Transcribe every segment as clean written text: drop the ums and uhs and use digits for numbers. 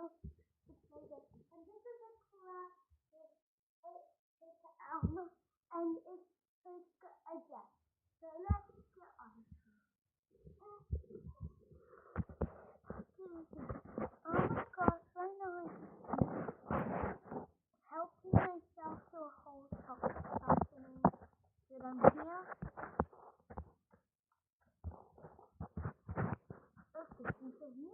else to play this. And this is a class. It's Alma, and it's a death. So let's get on. Oh my gosh, right now I'm helping myself to a whole afternoon. That I'm here. Okay, you can hear me?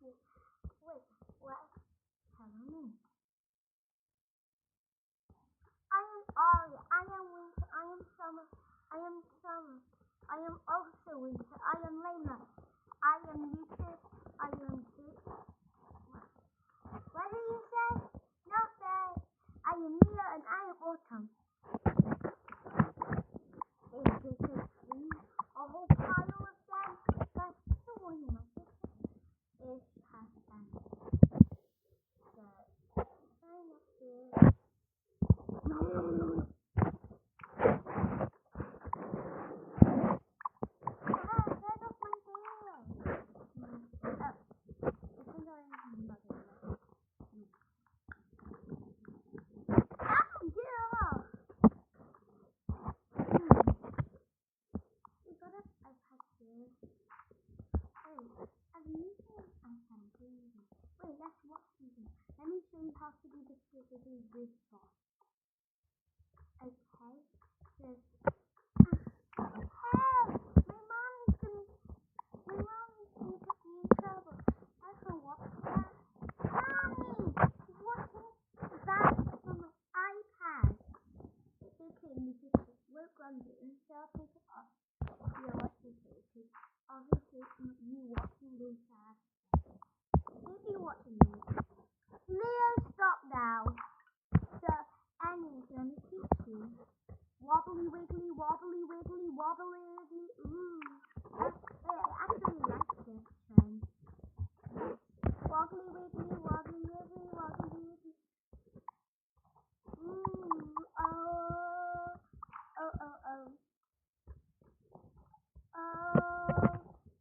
Wait, what? Hello me. I am Ari, I am Winter, I am Summer, I am Summer, I am also Winter, I am Layla, I am Yusuf, I am Kate. What did you say? Nothing. I am Mia and I am Autumn. If they could see a whole pile of them, that's the one you must have. It has been. So, turn up here. Wait, let's watch something. Let me show you how to do this with boss. Okay, so hey, my mom is gonna put me in trouble. I can watch that. Mommy, she's watching that from my iPad. It's okay, you just work on it and so I'll take it off. You're watching it, because obviously you watching this ad. If you watching this, Leo, stop now. So, anyways, let me teach you. Wobbly wiggly, wobbly wiggly, wobbly wiggly. Ooh. I actually like this trend. Wobbly wiggly, wobbly wiggly, wobbly wiggly. Ooh. Oh. Oh, oh, oh. Oh.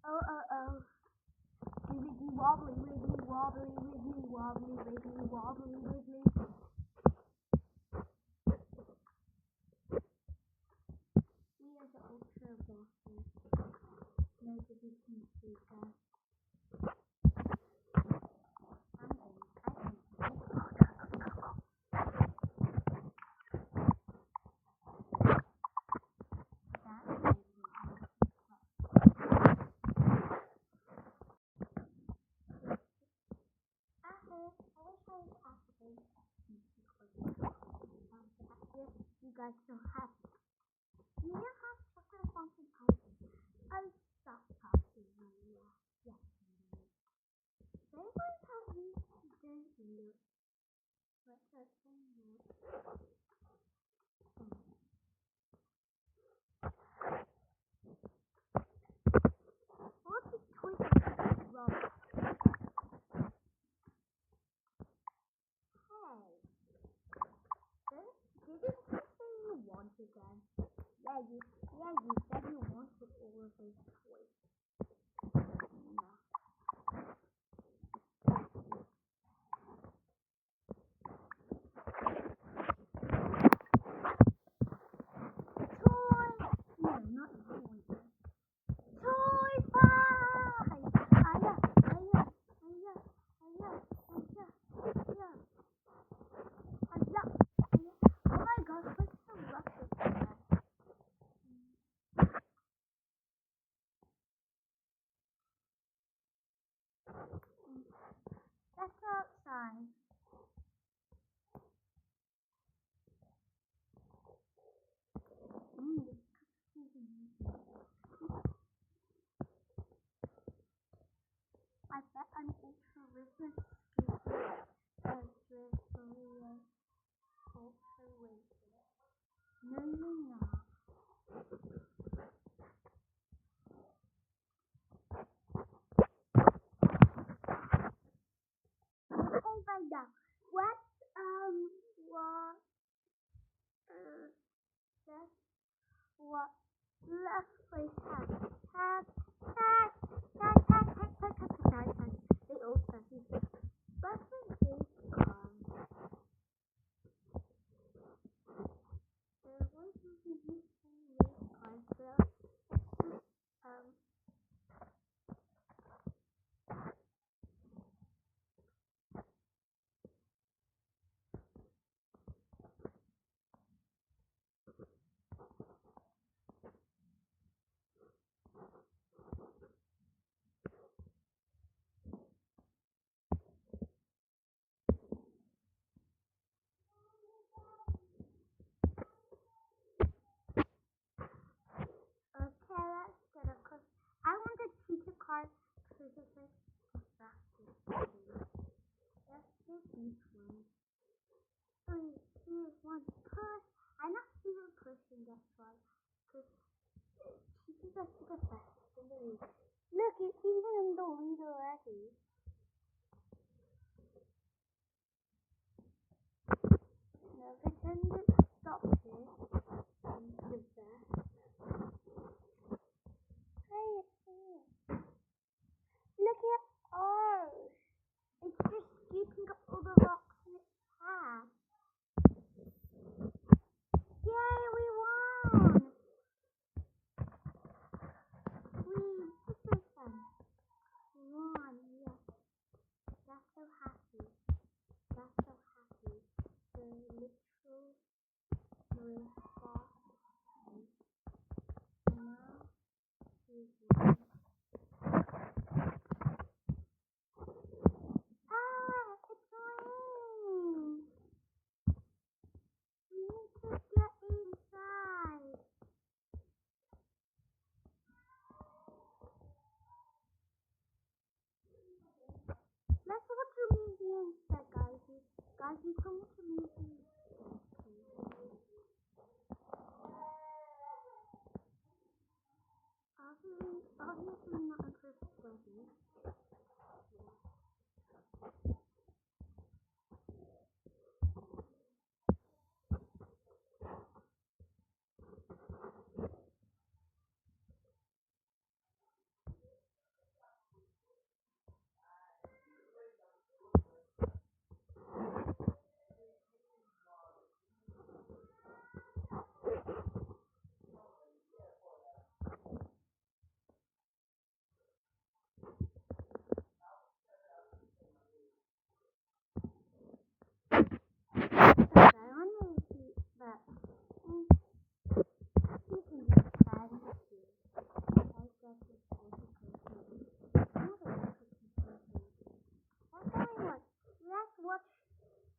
Oh, oh, oh. Wiggly, wobbly, wiggly, wobbly, wiggly, wobbly, wiggly, wobbly, wiggly. We are the ultra bosses. Nobody can see us. You guys don't have it. You don't have chocolate fountain ice. Oh, stop talking, Maria. Yes, Maria. They might have these dirty look. What's that thing look? What is Twitter? Wrong. Hey. Didn't you say you wanted them? Yeah, you said you wanted all of those toys. No. Toy! No, not toy. Toy fight! Aya, aya, aya, aya, aya, aya, aya, aya. Oh my gosh, what's the rocket there? Let's go outside. I bet an ultra rhythm ultra racing. No, you're not. Okay, right now. What that's what let's play tag. Tag, tag, tag, tag, tag, tag, tag, tag, tag. They all tag. But part because it's like practice. Let's do each one. 3, 2, 1, push. I'm not even pushing this one because she did the best in the league. Look, it's even in the lead already. Now pretend it stopped here. And live there. Hey, it's here. Look at ours. It's just scooping up all the rocks in its path. Yay, we won! This is fun. We won, yes. That's so happy. That's so happy. The literal Maria Star. Now, he's won. It's raining. We need to get inside. Let's watch a movie instead, guys. Guys, you can watch a movie. Obviously not a perfect wedding.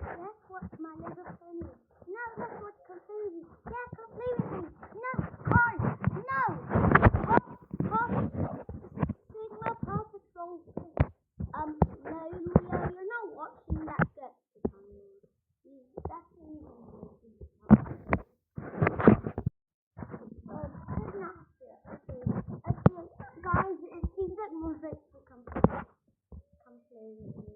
Let's watch My Little Pony. No, let's watch Completely. Yeah, Completely. No, Paw Patrol. No, Leo, you're not watching that good. That's really okay, guys, it seems like more votes will come play with me.